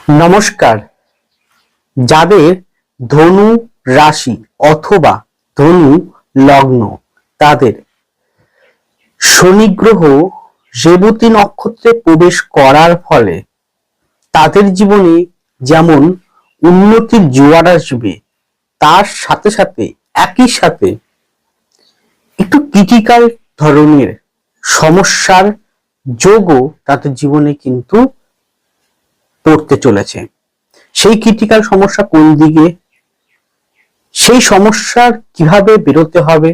নমস্কার। যাদের ধনু রাশি অথবা ধনু লগ্ন, তাদের শনি গ্রহ রেবতী নক্ষত্রে প্রবেশ করার ফলে তাদের জীবনে যেমন উন্নতির জোয়ার আসবে, তার সাথে সাথে একই সাথে একটু ক্রিটিক্যাল ধরনের সমস্যার যোগও তাদের জীবনে কিন্তু পড়তে চলেছে। সেই ক্রিটিক্যাল সমস্যা কোন দিকে, সেই সমস্যার কিভাবে বেরোতে হবে,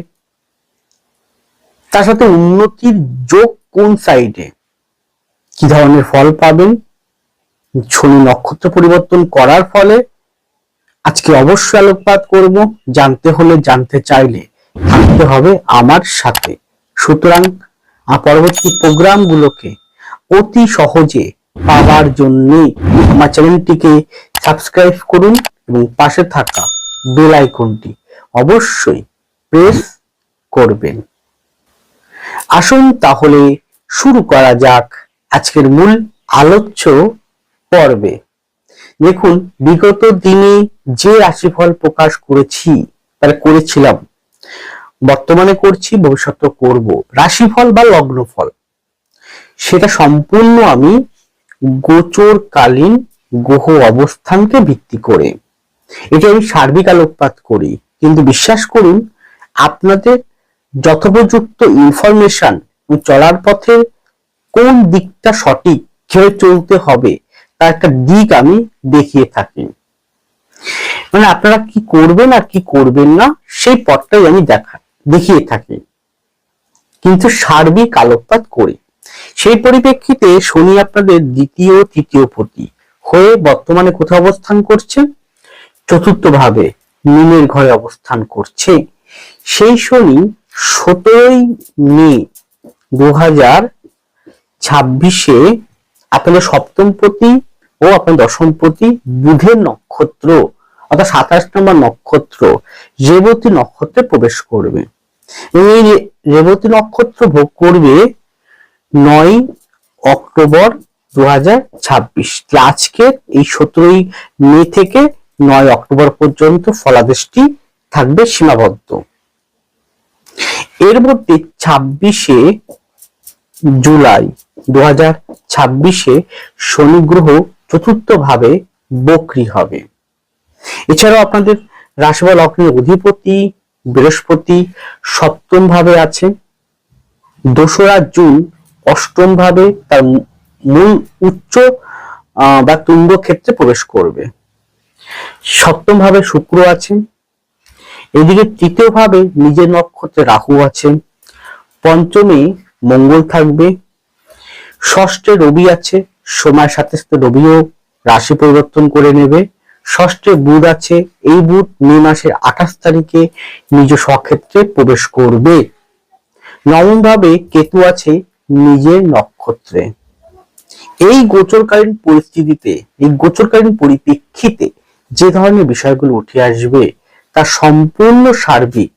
তার সাথে উন্নতির যোগ কোন সাইডে, কি ধরনের ফল পাবেন শনি নক্ষত্র পরিবর্তন করার ফলে, আজকে অবশ্যই আলোকপাত করব। জানতে হলে, জানতে চাইলে থাকতে হবে আমার সাথে। সুতরাং পরবর্তী প্রোগ্রামগুলোকে অতি সহজে পাওয়ার জন্য আমার চ্যানেলটিকে সাবস্ক্রাইব করুন এবং পাশে থাকা বেল আইকনটি অবশ্যই প্রেস করবেন। আসুন তাহলে শুরু করা যাক আজকের মূল আলোচ্য পর্বে। দেখুন, বিগত দিনে যে রাশিফল প্রকাশ করেছিলাম, বর্তমানে করছি, ভবিষ্যতে করব, রাশিফল বা লগ্নফল, সেটা সম্পূর্ণ আমি গোচরকালীন গ্রহ অবস্থানকে ভিত্তি করে এটা আমি সার্বিক আলোকপাত করি। কিন্তু বিশ্বাস করুন, আপনাদের যথোপযুক্ত ইনফরমেশন চলার পথে কোন দিকটা সঠিক, কিভাবে চলতে হবে, তার একটা দিক আমি দেখিয়ে থাকি। মানে আপনারা কি করবেন আর কি করবেন না, সেই পথটাই আমি দেখিয়ে থাকি, কিন্তু সার্বিক আলোকপাত করি। সেই পরিপ্রেক্ষিতে শনি আপনাদের দ্বিতীয় তৃতীয় পতি হয়ে বর্তমানে কোথায় অবস্থান করছে? চতুর্থ ভাবে মীনের ঘরে অবস্থান করছে। সেই শনি 17 মে 2026 আপনাদের সপ্তম পতি ও আপনার দশম পতি বুধের নক্ষত্র অর্থাৎ 27 নম্বর নক্ষত্র রেবতী নক্ষত্রে প্রবেশ করবে। এই রেবতী নক্ষত্র ভোগ করবে 9 অক্টোবর 2026। আজকে এই 17 মে থেকে 9 অক্টোবর পর্যন্ত ফলাদেশটি থাকবে সীমাবদ্ধ। এর মধ্যে 26 জুলাই 2026 শনি গ্রহ চতুর্থ ভাবে বক্রী হবে। এছাড়াও আপনাদের রাশি বা লগ্নের অধিপতি বৃহস্পতি সপ্তম ভাবে আছে। 2রা জুন অষ্টম ভাবে তার মূল উচ্চ বা তুঙ্গ ক্ষেত্রে প্রবেশ করবে। সপ্তম ভাবে শুক্র আছে। এদিকে তৃতীয় ভাবে নিজের নক্ষত্রে রাহু আছে। পঞ্চমে মঙ্গল থাকবে। ষষ্ঠে রবি আছে। সময়ের সাথে সাথে রবিও রাশি পরিবর্তন করে নেবে। ষষ্ঠে বুধ আছে। এই বুধ মে মাসের 28 তারিখে নিজ স্বক্ষেত্রে প্রবেশ করবে। নবম ভাবে কেতু আছে নিজের নক্ষত্রে। এই গোচরকালীন পরিস্থিতিতে, এই গোচরকালীন পরিপ্রেক্ষিতে যে ধরনের বিষয়গুলো উঠে আসবে, তা সম্পূর্ণ সার্বিক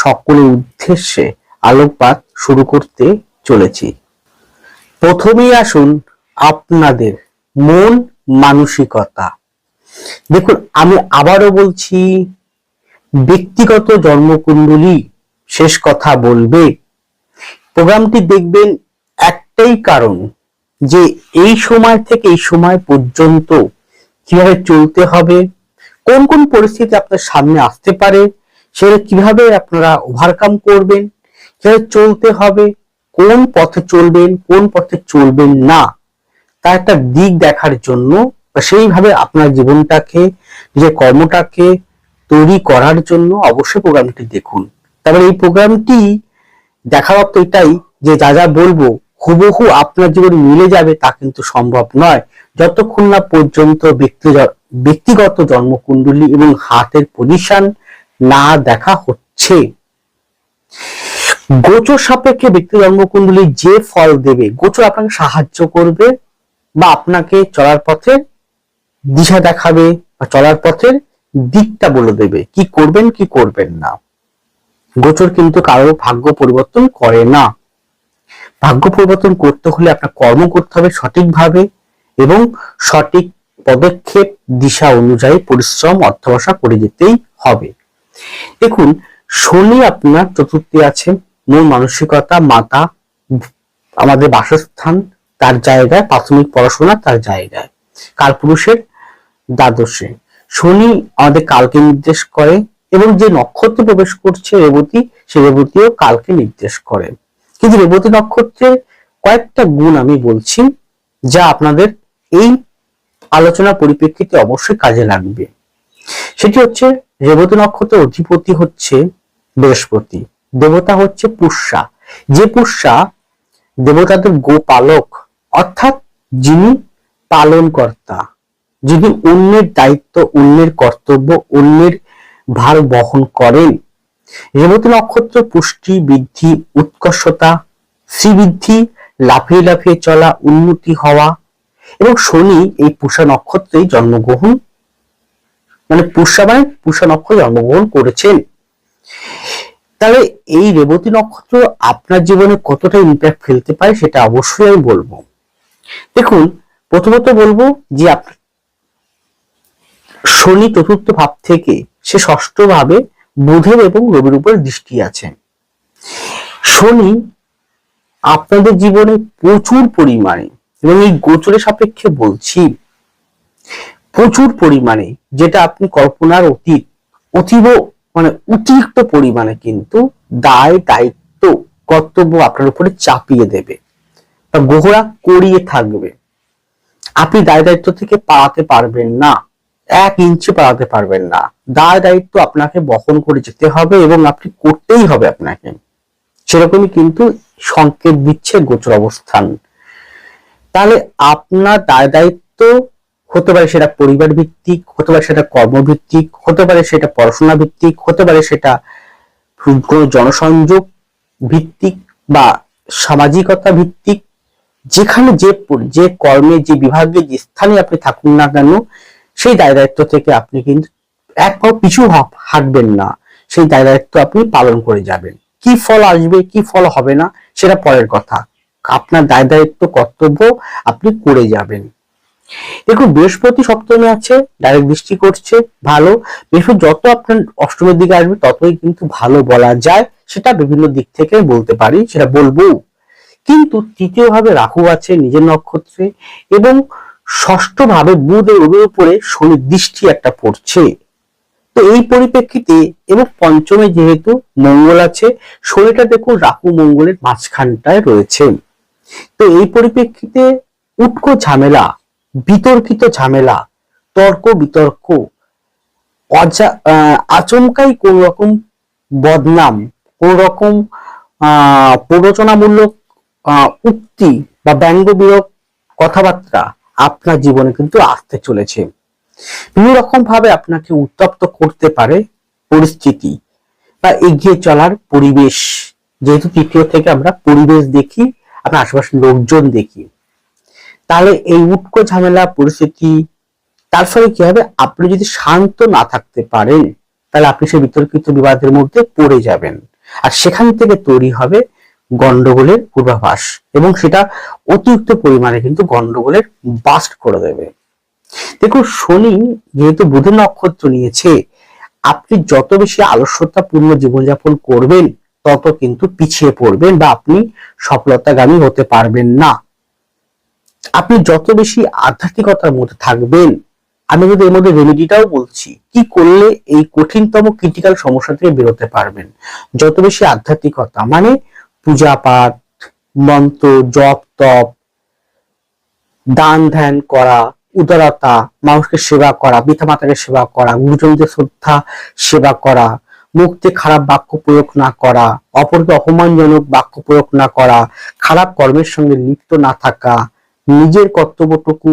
সকলের উদ্দেশ্যে আলোকপাত শুরু করতে চলেছি। প্রথমেই আসুন আপনাদের মন মানসিকতা। দেখুন, আমি আবারও বলছি, ব্যক্তিগত জন্মকুণ্ডলী শেষ কথা বলবে। প্রোগ্রামটি দেখবেন একটাই কারণ, যে এই সময় থেকে এই সময় পর্যন্ত কিভাবে চলতে হবে, কোন কোন পরিস্থিতি আপনার সামনে আসতে পারে, সেটা কিভাবে আপনারা ওভারকাম করবেন, কিভাবে চলতে হবে, কোন পথে চলবেন, কোন পথে চলবেন না, তার একটা দিক দেখার জন্য, সেইভাবে আপনার জীবনটাকে, নিজের কর্মটাকে তৈরি করার জন্য অবশ্যই প্রোগ্রামটি দেখুন। তারপরে এই প্রোগ্রামটি দেখার অর্থ এটাই যে যা যা বলবো হুবহু আপনার জীবনে মিলে যাবে তা কিন্তু সম্ভব নয়, যতক্ষণ না পর্যন্ত ব্যক্তিগত জন্মকুণ্ডলী এবং হাতের পজিশন না দেখা হচ্ছে। গোচর সাপেক্ষে ব্যক্তি জন্মকুণ্ডলী যে ফল দেবে, গোচর আপনাকে সাহায্য করবে বা আপনাকে চলার পথে দিশা দেখাবে বা চলার পথের দিকটা বলে দেবে, কি করবেন কি করবেন না। গোচর কিন্তু কারো ভাগ্য পরিবর্তন করে না। ভাগ্য পরিবর্তন করতে হলে আপনার কর্ম করতে হবে সঠিকভাবে এবং সঠিক পদক্ষেপ দিশা অনুযায়ী পরিশ্রম অধ্যবসায় করে যেতেই হবে। দেখুন, শনি আপনার চতুর্থে আছে, মন মানসিকতা, মাতা, আমাদের বাসস্থান তার জায়গায়, প্রাথমিক পড়াশোনা তার জায়গায়, কালপুরুষের দ্বাদশে। শনি আমাদের কালকে নির্দেশ করে এবং যে নক্ষত্রে প্রবেশ করছে রেবতী, সে রেবতীও কালকে নির্দেশ করে। কিন্তু রেবতী নক্ষত্রের কয়েকটা গুণ আমি বলছি যা আপনাদের এই আলোচনার পরিপ্রেক্ষিতে অবশ্যই কাজে লাগবে। সেটি হচ্ছে, রেবতী নক্ষত্রের অধিপতি হচ্ছে বৃহস্পতি, দেবতা হচ্ছে পুষ্যা। যে পুষ্যা দেবতাদের গোপালক, অর্থাৎ যিনি পালনকর্তা, যিনি অন্যের দায়িত্ব, অন্যের কর্তব্য, অন্যের ভার বহন করেন। রেবতী নক্ষত্র পুষ্টি, বৃদ্ধি, উৎকর্ষতা, শ্রীবৃদ্ধি, লাফিয়ে লাফিয়ে চলা, উন্নতি হওয়া। এবং শনি এই পুষা নক্ষত্রেই জন্মগ্রহণ, মানে পুষা নক্ষত্রে জন্মগ্রহণ করেছেন। তাহলে এই রেবতী নক্ষত্র আপনার জীবনে কতটা ইম্প্যাক্ট ফেলতে পারে সেটা অবশ্যই আমি বলবো। দেখুন, প্রথমত বলবো যে আপনার শনি চতুর্থ ভাব থেকে সে ষষ্ঠ ভাবে বুধের এবং রবির উপর দৃষ্টি আছে। শনি আপনাদের জীবনে প্রচুর পরিমাণে, এবং এই গোচরের সাপেক্ষে বলছি, প্রচুর পরিমাণে, যেটা আপনি কল্পনার অতীব মানে অতিরিক্ত পরিমাণে কিন্তু দায়, দায়িত্ব, কর্তব্য আপনার উপরে চাপিয়ে দেবে বা গোহরা করিয়ে থাকবে। আপনি দায় দায়িত্ব থেকে পালাতে পারবেন না, 1 ইঞ্চি পালাতে পারবেন না। দায় দায়িত্ব আপনাকে বহন করে যেতে হবে এবং আপনি করতেই হবে আপনাকে। সেরকমই কিন্তু সংকেত দিচ্ছে গোচর অবস্থান। তাহলে আপনার দায় দায়িত্ব হতে পারে সেটা পরিবার ভিত্তিক, হতে পারে সেটা কর্মভিত্তিক, হতে পারে সেটা পড়াশোনা ভিত্তিক, হতে পারে সেটা কোনো জনসংযোগ ভিত্তিক বা সামাজিকতা ভিত্তিক। যেখানে যে কর্মে, যে বিভাগে, যে স্থানে আপনি থাকুন না কেন, সেই দায় দায়িত্ব থেকে আপনি কিন্তু এক পাও পিছু হাঁটবেন না। সেই দায় দায়িত্ব আপনি পালন করে যাবেন। কি ফল আসবে, কি ফল হবে না, সেটা পরের কথা। আপনার দায় দায়িত্ব, কর্তব্য আপনি করে যাবেন। দেখুন, বৃহস্পতি সপ্তমে আছে, ডাইরেক্ট দৃষ্টি করছে, ভালো। বৃহস্পতি যত আপনার অষ্টমের দিকে আসবে ততই কিন্তু ভালো বলা যায়। সেটা বিভিন্ন দিক থেকে বলতে পারি, সেটা বলবো। কিন্তু তৃতীয় ভাবে রাহু আছে নিজের নক্ষত্রে, এবং ষষ্ঠ ভাবে বুধ ও রবির উপরে শনি দৃষ্টি একটা পড়ছে। তো এই পরিপ্রেক্ষিতে, এবং পঞ্চমে যেহেতু মঙ্গল আছে, শনিটা দেখুন রাহু মঙ্গলের মাঝখানটায় রয়েছে। তো এই পরিপ্রেক্ষিতে উটকো ঝামেলা, বিতর্কিত ঝামেলা, তর্ক বিতর্ক, আচমকাই কোন রকম বদনাম, কোন রকম প্ররোচনামূলক উক্তি বা ব্যঙ্গবিরক কথাবার্তা আপনার জীবনে কিন্তু আসতে চলেছে। বিভিন্ন রকম ভাবে আপনাকে উত্তপ্ত করতে পারে পরিস্থিতি বা এগিয়ে চলার পরিবেশ। যেহেতু তৃতীয় থেকে আমরা পরিবেশ দেখি, আপনার আশেপাশের লোকজন দেখি, তাহলে এই উটকো ঝামেলা পরিস্থিতি, তার ফলে কি হবে, আপনি যদি শান্ত না থাকতে পারেন তাহলে আপনি সেই বিতর্কিত বিবাদের মধ্যে পড়ে যাবেন, আর সেখান থেকে তৈরি হবে গন্ডগোলের পূর্বাভাস, এবং সেটা অতিরিক্ত পরিমাণে কিন্তু গন্ডগোলের বাস্ট করে দেবে। দেখুন, শনি যেহেতু বুধের নক্ষত্র নিয়েছে, আপনি যত বেশি আলস্যতাপূর্ণ জীবনযাপন করবেন তত কিন্তু পিছিয়ে পড়বেন বা আপনি সফলতাগামী হতে পারবেন না। আপনি যত বেশি আধ্যাত্মিকতার মধ্যে থাকবেন, আমি যদি এর মধ্যে রেমেডিটাও বলছি, কি করলে এই কঠিনতম ক্রিটিক্যাল সমস্যা থেকে বেরোতে পারবেন। যত বেশি আধ্যাত্মিকতা, মানে পূজা পাঠ, মন্ত্র, জপ তপ, দান ধ্যান করা, উদারতা, মানুষকে সেবা করা, পিতা মাতাকে সেবা করা, গুরুজনদের শ্রদ্ধা, সেবা করা, মুখে খারাপ বাক্য প্রয়োগ না করা, অপরকে অপমানজনক বাক্য প্রয়োগ না করা, খারাপ কর্মের সঙ্গে লিপ্ত না থাকা, নিজের কর্তব্যটুকু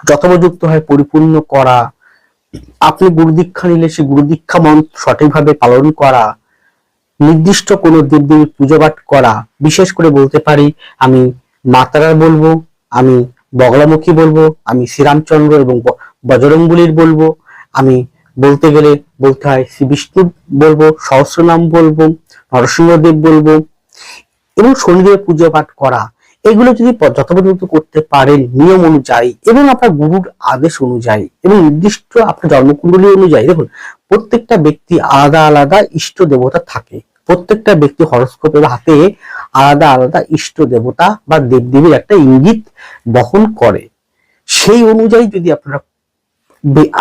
যথোপযুক্ত হয় পরিপূর্ণ করা, আপনি গুরু দীক্ষা নিলে সেই গুরু দীক্ষা মন্ত্র সঠিকভাবে পালন করা, নির্দিষ্ট কোনো দেবদেবীর পুজো পাঠ করা। বিশেষ করে বলতে পারি, আমি মাতারার বলবো, আমি বগলামুখী বলবো, আমি শ্রীরামচন্দ্র এবং বজরংবলীর বলবো, আমি বলতে গেলে বলতে হয় শ্রী বিষ্ণু বলবো, সহস্রনাম বলবো, নরসিংহদেব বলবো, এবং শনিদেবের পুজো পাঠ করা। এগুলো যদি যথাযথ করতে পারেন নিয়ম অনুযায়ী এবং আপনার গুরুর আদেশ অনুযায়ী এবং নির্দিষ্ট আপনার জন্মকুণ্ডলী অনুযায়ী, দেখুন প্রত্যেকটা ব্যক্তি আলাদা আলাদা ইষ্ট দেবতা থাকে, প্রত্যেকটা ব্যক্তি হরস্কোপের হাতে আলাদা আলাদা ইষ্ট দেবতা বা দেবদেবীর একটা ইঙ্গিত বহন করে। সেই অনুযায়ী যদি আপনারা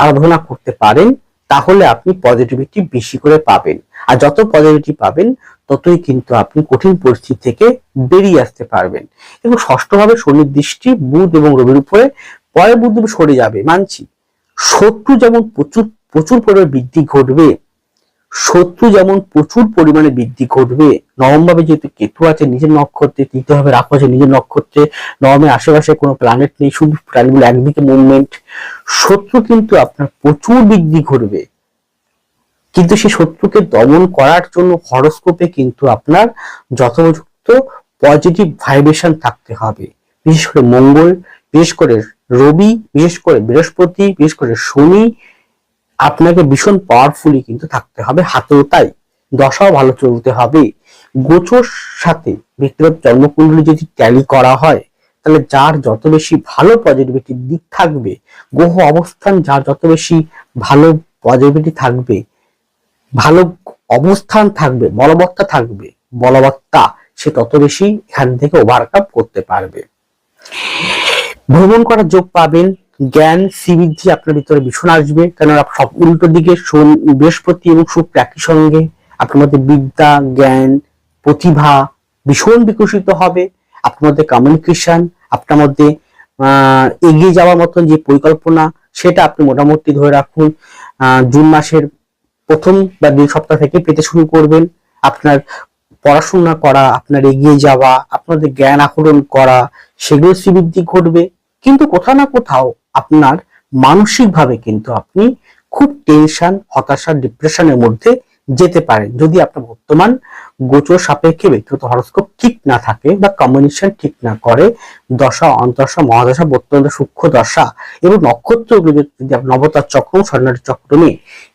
আরাধনা করতে পারেন তাহলে আপনি পজিটিভিটি বেশি করে পাবেন, আর যত পজিটিভিটি পাবেন ততই কিন্তু আপনি কঠিন পরিস্থিতি থেকে বেরিয়ে আসতে পারবেন। এবং ষষ্ঠভাবে শনির দৃষ্টি বুধ এবং রবির উপরে, পরে বুধ সরে যাবে মানছি, শত্রু যেমন প্রচুর প্রচুর পরিমাণে বৃদ্ধি ঘটবে, নবম ভাবে যেহেতু কেতু আছে নিজের নক্ষত্রে, তৃতীয় ভাবে রাহু আছে নিজের নক্ষত্রে, নবমের আশেপাশে কোনো প্ল্যানেট নেই, শুধু প্ল্যানেটগুলো একদিকে মুভমেন্ট, শত্রু কিন্তু আপনার প্রচুর বৃদ্ধি ঘটবে। কিন্তু সেই শত্রুকে দমন করার জন্য হরোস্কোপে কিন্তু আপনার যথোপযুক্ত পজিটিভ ভাইব্রেশন থাকতে হবে। বিশেষ করে মঙ্গল, বিশেষ করে রবি, বিশেষ করে বৃহস্পতি, বিশেষ করে শনি আপনাকে ভীষণ পাওয়ারফুলি কিন্তু থাকতে হবে, হাতেও তাই, দশাও ভালো চলতে হবে। গোচর সাথে ব্যক্তিগত জন্মকুণ্ডলী যদি ট্যালি করা হয় তাহলে যার যত বেশি ভালো পজিটিভিটির দিক থাকবে, গ্রহ অবস্থান যার যত বেশি ভালো পজিটিভিটি থাকবে, ভালো অবস্থান থাকবে, বলবত্তা সে তত বেশি এখান থেকে ওভারকাম করতে পারবে। ভ্রমণ করার যোগ পাবেন, জ্ঞান শ্রীবৃদ্ধি আপনার ভিতরে ভীষণ আসবে, কেন সব উল্টো দিকে বৃহস্পতি এবং শুক্র একই সঙ্গে, আপনার মধ্যে বিদ্যা, জ্ঞান, প্রতিভা ভীষণ বিকশিত হবে, আপনার মধ্যে কমিউনিকেশন, আপনার মধ্যে এগিয়ে যাওয়ার মতন যে পরিকল্পনা সেটা আপনি মোটামুটি ধরে রাখুন জুন মাসের প্রথম বা 2 সপ্তাহ থেকে পেতে শুরু করবেন। আপনার পড়াশোনা করা, আপনার এগিয়ে যাওয়া, আপনাদের জ্ঞান আহরণ করা, সেগুলো শ্রীবৃদ্ধি ঘটবে। কিন্তু কোথাও না কোথাও আপনার মানসিকভাবে কিন্তু আপনি খুব টেনশন, হতাশা, ডিপ্রেশনের মধ্যে যেতে পারেন যদি আপনার বর্তমান গোচর সাপেক্ষে ব্যক্তিগত হরস্কোপ ঠিক না থাকে বা কম্বিনেশন ঠিক না করে, দশা, অন্তর্দশা, মহাদশা, বর্তমান সূক্ষ্ম দশা এবং নক্ষত্রগুলো যদি নবতার চক্র, স্বর্ণালী চক্রমে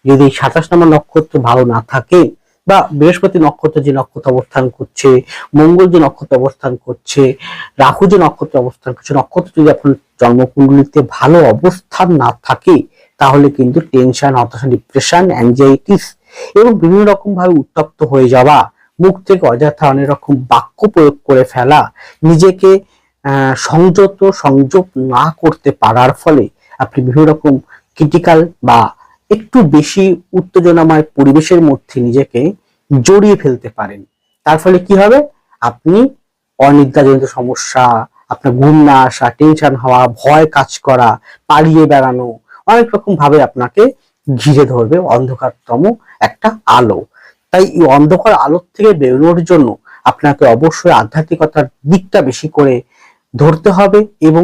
যদি 27 নম্বর নক্ষত্র ভালো না থাকে, বা বৃহস্পতি নক্ষত্র যে নক্ষত্র অবস্থান করছে, মঙ্গল যে নক্ষত্র অবস্থান করছে, রাহু যে নক্ষত্র অবস্থান করছে, নক্ষত্র যদি আপনার জন্মকুণ্ডলিতে ভালো অবস্থান না থাকে তাহলে কিন্তু টেনশন, হতাশা, ডিপ্রেশন, অ্যাংজাইটিস এবং বিভিন্ন রকম ভাবে উত্তপ্ত হয়ে যাওয়া, মুখ থেকে অযথা অনেক রকম বাক্য প্রয়োগ করে ফেলা, নিজেকে সংযোগ না করতে পারার ফলে আপনি বিভিন্ন রকম ক্রিটিক্যাল বা একটু বেশি উত্তেজনাময় পরিবেশের মধ্যে নিজেকে জড়িয়ে ফেলতে পারেন। তার ফলে কি হবে, আপনি অনিদ্রাজনিত সমস্যা, আপনার ঘুম না আসা, টেনশন হওয়া, ভয় কাজ করা, পালিয়ে বেড়ানো, অনেক রকম ভাবে আপনাকে ঘিরে ধরবে অন্ধকারতম একটা আলো। তাই এই অন্ধকার আলোর থেকে বেরোনোর জন্য আপনাকে অবশ্যই আধ্যাত্মিকতার দিকটা বেশি করে ধরতে হবে এবং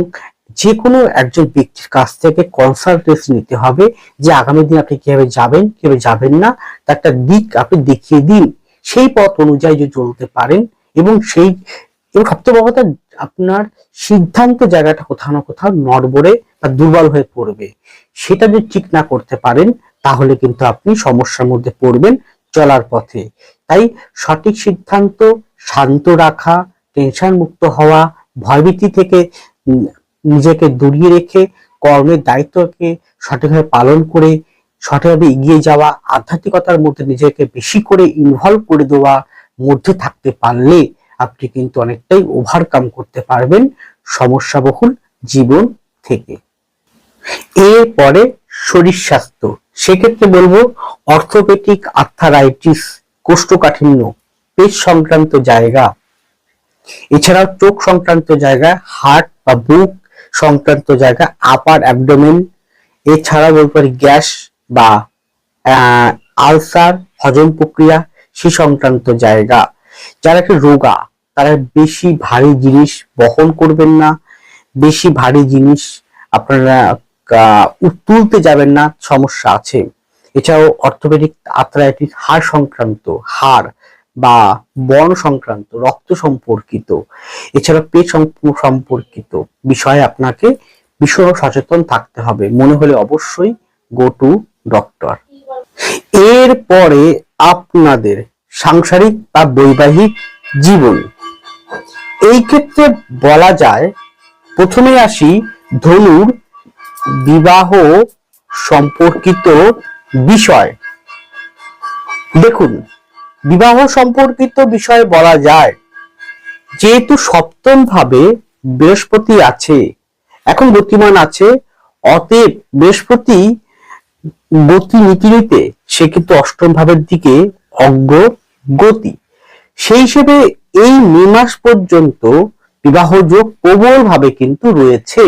যে কোনো একজন ব্যক্তির কাছ থেকে কনসালটেন্সি নিতে হবে যে আগামী দিন আপনি কিভাবে যাবেন, কিভাবে যাবেন না, তার একটা দিক আপনি দেখিয়ে দিন, সেই পথ অনুযায়ী যদি চলতে পারেন এবং সবচেয়ে বড় কথা, আপনার সিদ্ধান্ত জায়গাটা কোথাও না কোথাও নড়বড়ে বা দুর্বল হয়ে পড়বে, সেটা যদি ঠিক না করতে পারেন তাহলে কিন্তু আপনি সমস্যার মধ্যে পড়বেন চলার পথে। তাই সঠিক সিদ্ধান্ত, শান্ত রাখা, টেনশন মুক্ত হওয়া, ভয়ভীতি থেকে নিজেকে দূরিয়ে রেখে কর্মের দায়িত্বকে সঠিকভাবে পালন করে সঠিকভাবে এগিয়ে যাওয়া, আধ্যাত্মিকতার মধ্যে নিজেকে বেশি করে ইনভলভ করে দেওয়া মধ্যে থাকতে পারলে আপনি কিন্তু অনেকটাই ওভারকাম করতে পারবেন সমস্যাবহুল জীবন থেকে। এরপরে শরীর স্বাস্থ্য, সেক্ষেত্রে বলবো অর্থোপেডিক আর্থারাইটিস, কোষ্ঠকাঠিন্য, পেট সংক্রান্ত জায়গা, এছাড়াও চোখ সংক্রান্ত জায়গা, হার্ট বা বুক সংক্রান্ত জায়গা, আপার অ্যাবডোমেন, এছাড়াও বলতে পারি গ্যাস বা আলসার, হজম প্রক্রিয়া সে সংক্রান্ত জায়গা। যারা একটু রোগা তারা বেশি ভারী জিনিস বহন করবেন না, বেশি ভারী জিনিস আপনারা তুলতে যাবেন না, সমস্যা আছে। এছাড়াও অর্থোপেডিক আর্থ্রাইটিস হাড় সংক্রান্ত, হাড় বা বর্ণ সংক্রান্ত, রক্ত সম্পর্কিত, এছাড়া পেট সম্পর্কিত বিষয়ে আপনাকে ভীষণ সচেতন থাকতে হবে, মনে হলে অবশ্যই গো টু ডক্টর। এরপরে আপনাদের সাংসারিক বা বৈবাহিক জীবন, এই ক্ষেত্রে বলা যায়, প্রথমে আসি ধনুর বিবাহ সম্পর্কিত বিষয়। দেখুন, বিবাহ সম্পর্কিত বিষয় বলা যায়, যেহেতু সপ্তম ভাবে বৃহস্পতি আছে, এখন গতিমান আছে, অতএব বৃহস্পতি গতি নীতি নিতে সে কিন্তু অষ্টম ভাবের দিকে অগ্রগতি। সেই হিসেবে এই মে মাস পর্যন্ত বিবাহ যোগ প্রবল ভাবে কিন্তু রয়েছে।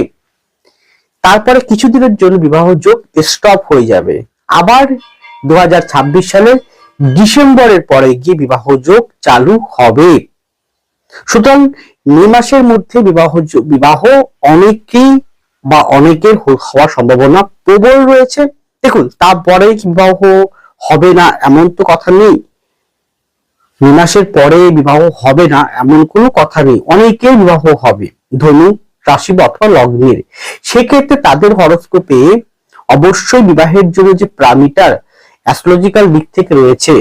তারপরে কিছুদিনের জন্য বিবাহ যোগ স্টপ হয়ে যাবে, আবার 2026 সালের ডিসেম্বরের পরে গিয়ে বিবাহ যোগ চালু হবে। সুতরাং মে মাসের মধ্যে বিবাহ অনেকেই বা অনেকের হওয়ার সম্ভাবনা প্রবল রয়েছে। দেখুন, তারপরে বিবাহ হবে না এমন তো কথা নেই, মে মাসের পরে বিবাহ হবে না এমন কোনো কথা নেই, অনেকের বিবাহ হবে ধনু রাশি অথবা লগ্নের। সেক্ষেত্রে তাদের হরোস্কোপে অবশ্যই বিবাহের জন্য যে প্যারামিটার অ্যাস্ট্রোলজিক্যাল দিক থেকে রয়েছে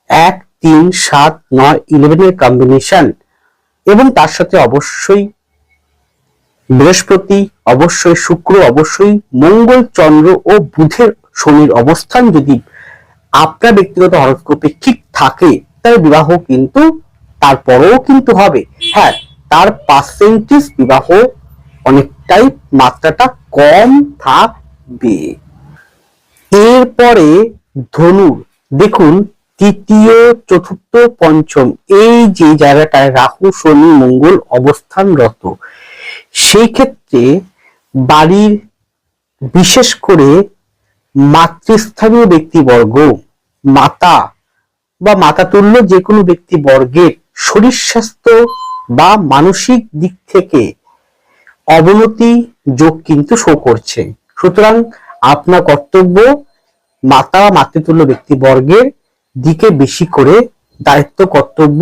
1, 3, 7, 9, 11 এর কম্বিনেশন, এবং তার সাথে অবশ্যই বৃহস্পতি, অবশ্যই শুক্র, অবশ্যই মঙ্গল, চন্দ্র ও বুধের শনির অবস্থান যদি আপনার ব্যক্তিগত হরোস্কোপে ঠিক থাকে, তাহলে বিবাহ কিন্তু তারপরেও কিন্তু হবে। হ্যাঁ, তার পার্সেন্টেজ বিবাহ অনেকটাই মাত্রাটা কম থাকবে। এরপরে ধনুর, দেখুন তৃতীয়, চতুর্থ, পঞ্চম এই যে জায়গাটায় রাহু, শনি, মঙ্গল অবস্থানরত, সেই ক্ষেত্রে বাড়ির বিশেষ করে মাতৃস্থানীয় ব্যক্তিবর্গ, মাতা বা মাতাতুল্য যে কোনো ব্যক্তিবর্গের শরীর স্বাস্থ্য বা মানসিক দিক থেকে অবনতি যোগ কিন্তু শো করছে। সুতরাং আপনার কর্তব্য মাতা বা মাতৃতুল্য ব্যক্তিবর্গের দিকে বেশি করে দায়িত্ব, কর্তব্য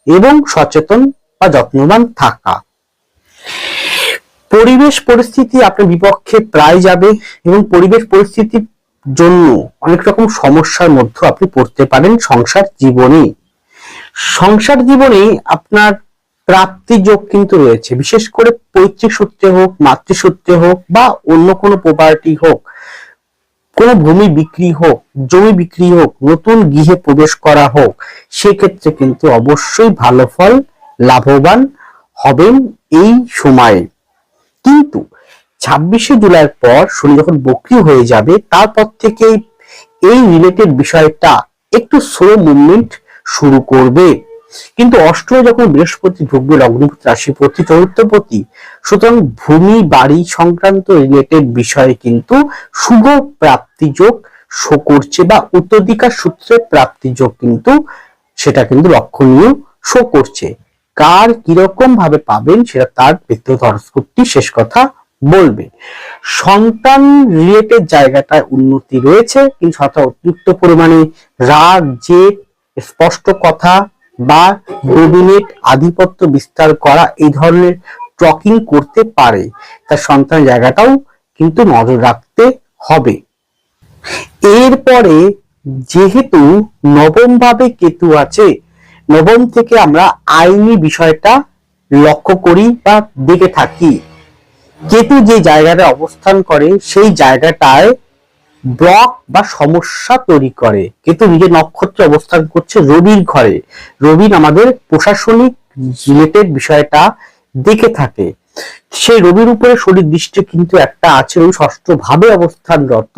এবং সচেতন বা যত্নবান থাকা। পরিবেশ পরিস্থিতি আপনার বিপক্ষে প্রায় যাবে এবং পরিবেশ পরিস্থিতির জন্য অনেক রকম সমস্যার মধ্যে আপনি পড়তে পারেন সংসার জীবনে। সংসার জীবনে আপনার প্রাপ্তি যোগ কিন্তু রয়েছে, বিশেষ করে পৈতৃক সূত্রে হোক, মাতৃসূত্রে হোক বা অন্য কোনো প্রপার্টি হোক, কোনো ভূমি বিক্রি হোক, জমি বিক্রি হোক, নতুন গৃহে প্রবেশ করা হোক, সেক্ষেত্রে কিন্তু অবশ্যই ভালো ফল, লাভবান হবেন এই সময়ে। কিন্তু 26শে জুলাইয়ের পর শনি যখন বক্রী হয়ে যাবে, তারপর থেকে এই রিলেটেড বিষয়টা একটু স্লো মুভমেন্ট শুরু করবে। কিন্তু অষ্টমে যখন বৃহস্পতি ঢুকবে লগ্নপতি, রাশিপতি, চতুর্থপতি, সুতরাং ভূমি বাড়ি সংক্রান্ত রিলেটেড বিষয়ে কিন্তু শুভ প্রাপ্তি যোগ শো করছে, বা উত্তরাধিকার সূত্রে প্রাপ্তি যোগ কিন্তু সেটা কিন্তু লক্ষণীয় শো করছে। কার কিরকম ভাবে পাবেন সেটা তার ব্যক্তিগত হরোস্কোপটি শেষ কথা বলবে। সন্তান রিলেটেড জায়গাটায় উন্নতি রয়েছে, কিন্তু অতিরিক্ত পরিমাণে রাগ, জেদ, স্পষ্ট কথা বা ডোমিনেট, আধিপত্য বিস্তার করা এই ধরনের টকিং করতে পারে, তার সন্তান জায়গাটাও কিন্তু নজর রাখতে হবে। এরপরে যেহেতু নবম ভাবে কেতু আছে, নবম থেকে আমরা আইনি বিষয়টা লক্ষ্য করি বা দেখে থাকি। কেতু যে জায়গাটা অবস্থান করে সেই জায়গাটায় ব্লক বা সমস্যা তৈরি করে। কেতু নিজের নক্ষত্রে অবস্থান করছে রবির ঘরে, রবি আমাদের প্রশাসনিক রিলেটেড বিষয়টা দেখে থাকে। সেই রবির উপরে শনির দৃষ্টি কিন্তু একটা আছে, রবি ষষ্ঠ ভাবে অবস্থানরত।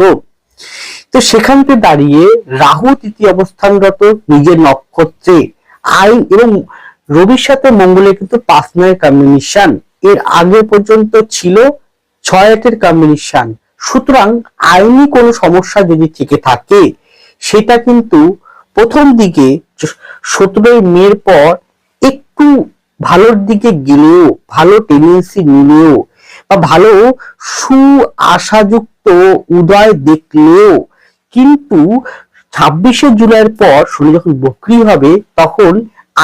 তো সেখান থেকে দাঁড়িয়ে রাহু তৃতীয় অবস্থানরত নিজের নক্ষত্রে, আইন এবং রবির সাথে মঙ্গলের কিন্তু 5-9 কম্বিনেশন, এর আগে পর্যন্ত ছিল 6-8 কম্বিনেশন। সুতরাং আইনি কোনো সমস্যা যদি থেকে থাকে, সেটা কিন্তু প্রথম দিকে 17 মের পর একটু ভালোর দিকে গেলেও, ভালো টেন্ডেন্সি নিলেও বা ভালো সুআশাযুক্ত উদয় দেখলেও, কিন্তু 26শে জুলাইয়ের পর শনি যখন বক্রী হবে, তখন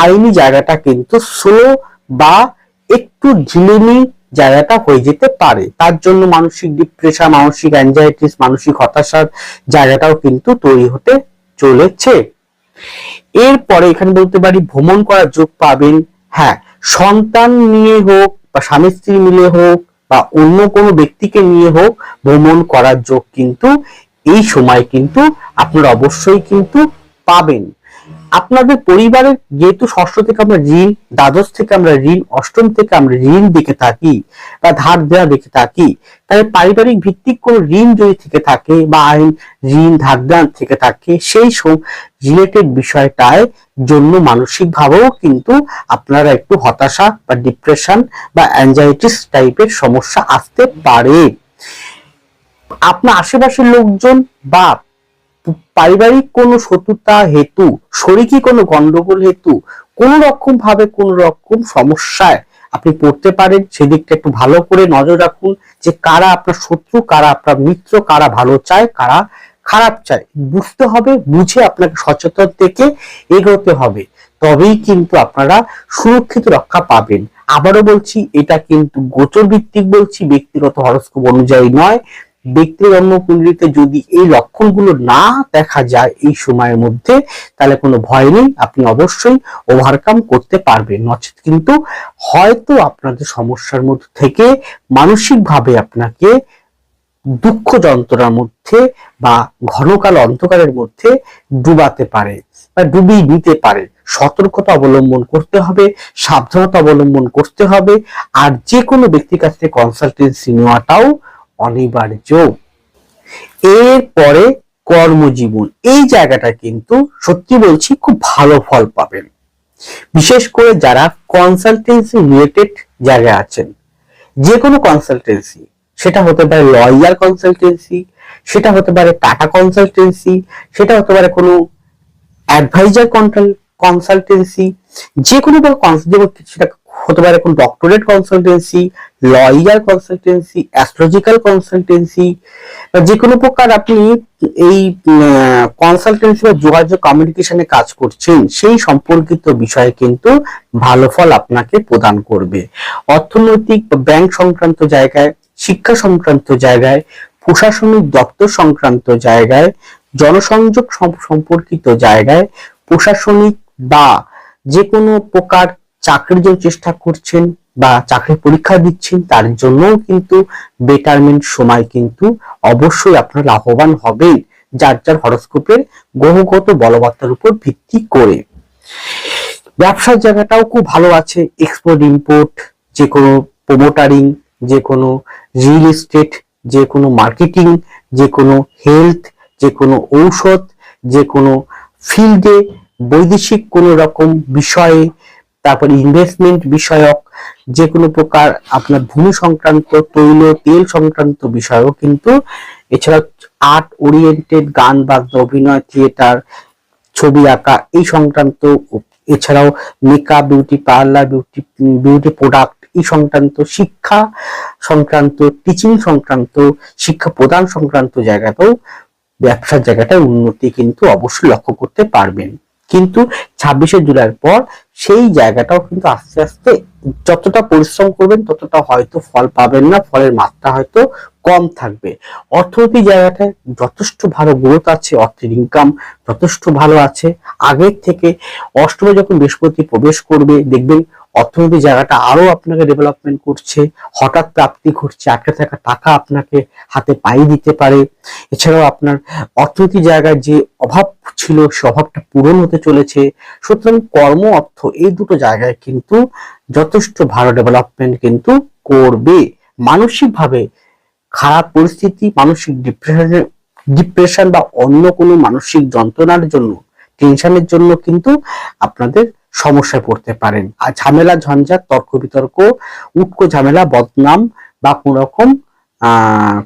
আইনি জায়গাটা কিন্তু স্লো বা একটু ঝিলিমি জায়গাটা হয়ে যেতে পারে। তার জন্য মানসিক ডিপ্রেশন, মানসিক অ্যাংজাইটিস, মানসিক হতাশার জায়গাটাও কিন্তু তৈরি হতে চলেছে। এরপরে এখানে বলতে পারি ভ্রমণ করার যোগ পাবেন। হ্যাঁ, সন্তান নিয়ে হোক বা স্বামী স্ত্রী মিলে হোক বা অন্য কোনো ব্যক্তিকে নিয়ে হোক ভ্রমণ করার যোগ কিন্তু এই সময় কিন্তু আপনারা অবশ্যই কিন্তু পাবেন। আপনাদের পরিবারের যেহেতু ষষ্ঠ থেকে আমরা ঋণ, দ্বাদশ থেকে আমরা ঋণ, অষ্টম থেকে আমরা ঋণ দেখে থাকি বা ধার দেওয়া দেখে থাকি, তাই পারিবারিক ভিত্তিক কোনো ঋণ যদি থেকে থাকে বা আইন ঋণ ধার দেওয়া থেকে থাকে, সেই সব রিলেটেড বিষয়টায় জন্য মানসিক ভাবেও কিন্তু আপনারা একটু হতাশা বা ডিপ্রেশন বা অ্যাংজাইটিস টাইপের সমস্যা আসতে পারে। আপনার আশেপাশের লোকজন বা পারিবারিক কোনো শত্রুতা হেতু, শরিকি কোনো গন্ডগোল হেতু কোন রকম ভাবে কোন রকম সমস্যায় আপনি পড়তে পারেন। সেদিকটা একটু ভালো করে নজর রাখুন যে কারা আপনার শত্রু, কারা আপনার মিত্র, কারা ভালো চায়, কারা খারাপ চায়, বুঝতে হবে। বুঝে আপনাকে সচেতন থেকে এগোতে হবে, তবেই কিন্তু আপনারা সুরক্ষিত রক্ষা পাবেন। আবারও বলছি, এটা কিন্তু গোচর ভিত্তিক বলছি, ব্যক্তিগত হরস্কোপ অনুযায়ী নয়। ব্যক্তির জন্মকুণ্ডলিতে যদি এই লক্ষণগুলো না দেখা যায় এই সময়ের মধ্যে, তাহলে কোনো ভয় নেই, আপনি অবশ্যই ওভারকাম করতে পারবেন। নচেত কিন্তু হয়তো আপনাদের সমস্যার মধ্যে থেকে মানসিকভাবে আপনাকে দুঃখ যন্ত্রণার মধ্যে বা ঘনকাল অন্ধকারের মধ্যে ডুবাতে পারে বা ডুবিয়ে দিতে পারে। সতর্কতা অবলম্বন করতে হবে, সাবধানতা অবলম্বন করতে হবে। আর যে কোনো ব্যক্তির কাছ থেকে কনসালটেন্সি নেওয়াটাও অনিবার্য। এরপরে কর্মজীবন, এই জায়গাটা কিন্তু সত্যি বলছি খুব ভালো ফল পাবেন, বিশেষ করে যারা কনসালটেন্সি রিলেটেড জায়গায় আছেন। যে কোনো কনসালটেন্সি, সেটা হতে পারে লয়ার কনসালটেন্সি, সেটা হতে পারে টাটা কনসালটেন্সি, সেটা হতে পারে কোনো অ্যাডভাইজার কনসালটেন্সি, যে কোনো সেটা হতে পারে কোনো doctorate consultancy, lawyer consultancy, astrological consultancy, যে কোনো প্রকার আপনি এই কনসালটেন্সি বা যোগাযোগ কমিউনিকেশনে কাজ করছেন, সেই সম্পর্কিত বিষয়ে কিন্তু ভালো ফল আপনাকে প্রদান করবে। অর্থনৈতিক ব্যাংক সংক্রান্ত জায়গায়, শিক্ষা সংক্রান্ত জায়গায়, প্রশাসনিক দপ্তর সংক্রান্ত জায়গায়, জনসংযোগ সম্পর্কিত জায়গায়, প্রশাসনিক বা যে কোনো প্রকার চাকরির জন্য চেষ্টা করছেন বা চাকরির পরীক্ষা দিচ্ছেন, তার জন্য কিন্তু বেটারমেন্ট সময় কিন্তু অবশ্যই আপনারা লাভবান হবেন, যার যার হরস্কোপের গ্রহগত বলবত্তার উপর ভিত্তি করে। ব্যবসার জায়গাটাও খুব ভালো আছে, এক্সপোর্ট ইম্পোর্ট, যে কোনো প্রোমোটারিং, যে কোনো রিয়েল এস্টেট, যে কোনো মার্কেটিং, যে কোনো হেলথ, যে কোনো ঔষধ, যে কোনো ফিল্ডে, বৈদেশিক কোনো রকম বিষয়ে, তারপরে ইনভেস্টমেন্ট বিষয়ক যে কোনো প্রকার আপনার ভূমি সংক্রান্ত, তৈল তেল সংক্রান্ত বিষয়ও কিন্তু, এছাড়া আর্ট ওরিয়েন্টেড, গান বাজনা, অভিনয়, থিয়েটার, ছবি আঁকা এই সংক্রান্ত, এছাড়াও makeup, beauty parlour, beauty product এই সংক্রান্ত, শিক্ষা সংক্রান্ত, টিচিং সংক্রান্ত, শিক্ষা প্রদান সংক্রান্ত জায়গাতেও ব্যবসার জায়গাটায় উন্নতি কিন্তু অবশ্যই লক্ষ্য করতে পারবেন। কিন্তু 26শে জুলাইয়ের পর সেই জায়গাটাও কিন্তু আস্তে আস্তে যতটা পরিশ্রম করবেন ততটা হয়তো ফল পাবেন না, ফলের মাত্রা হয়তো কম থাকবে। অর্থনৈতিক জায়গাটায় যথেষ্ট ভালো গ্রোথ আছে, অর্থের ইনকাম যথেষ্ট ভালো আছে আগের থেকে। অষ্টমে যখন বৃহস্পতি প্রবেশ করবে, দেখবেন অর্থনৈতিক জায়গাটা আরো আপনাকে ডেভেলপমেন্ট করছে, হঠাৎ প্রাপ্তি ঘটছে, আটকে থাকা টাকা আপনাকে হাতে পাইয়ে দিতে পারে। এছাড়াও আপনার অর্থনৈতিক জায়গায় যে অভাব ছিল সে অভাবটা পূরণ হতে চলেছে। সুতরাং কর্ম, অর্থ এই দুটো জায়গায় কিন্তু যথেষ্ট ভালো ডেভেলপমেন্ট কিন্তু করবে। মানসিকভাবে খারাপ পরিস্থিতি, মানসিক ডিপ্রেশন বা অন্য কোনো মানসিক যন্ত্রণার জন্য, টেনশনের জন্য কিন্তু আপনাদের সমস্যায় পড়তে পারেন। আর ঝামেলা, ঝঞ্ঝাট, তর্ক বিতর্ক, উটকো ঝামেলা, বদনাম বা কোন রকম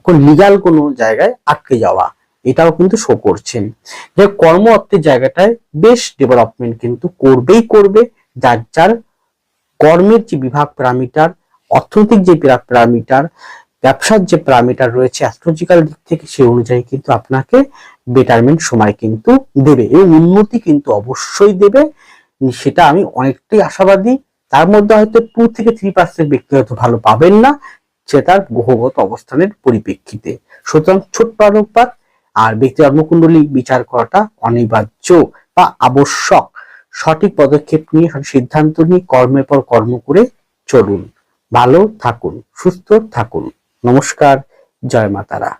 কোন লিগাল কোনো জায়গায় আটকে যাওয়া, এটাও কিন্তু শো করছেন। যে কর্ম অর্থের জায়গাটায় বেশ ডেভেলপমেন্ট কিন্তু করবেই করবে। যার যার কর্মের যে বিভাগ প্যারামিটার, অর্থনৈতিক যে প্যারামিটার, ব্যবসার যে প্যারামিটার রয়েছে অ্যাস্ট্রোলজিক্যাল দিক থেকে, সেই অনুযায়ী কিন্তু আপনাকে বেটারমেন্ট সময় কিন্তু দেবে এবং উন্নতি কিন্তু অবশ্যই দেবে। সেটা আমি অনেকটাই আশাবাদী। তার মধ্যে হয়তো 2 থেকে 3% ব্যক্তি হয়তো ভালো পাবেন না, সে তার গ্রহগত অবস্থানের পরিপ্রেক্ষিতে। সুতরাং ছোট্ট আলোকপাত আর ব্যক্তি জন্মকুণ্ডলী বিচার করাটা অনিবার্য বা আবশ্যক। সঠিক পদক্ষেপ নিয়ে, সঠিক সিদ্ধান্ত নিয়ে কর্মের পর কর্ম করে চলুন। ভালো থাকুন, সুস্থ থাকুন। নমস্কার, জয় মা তারা।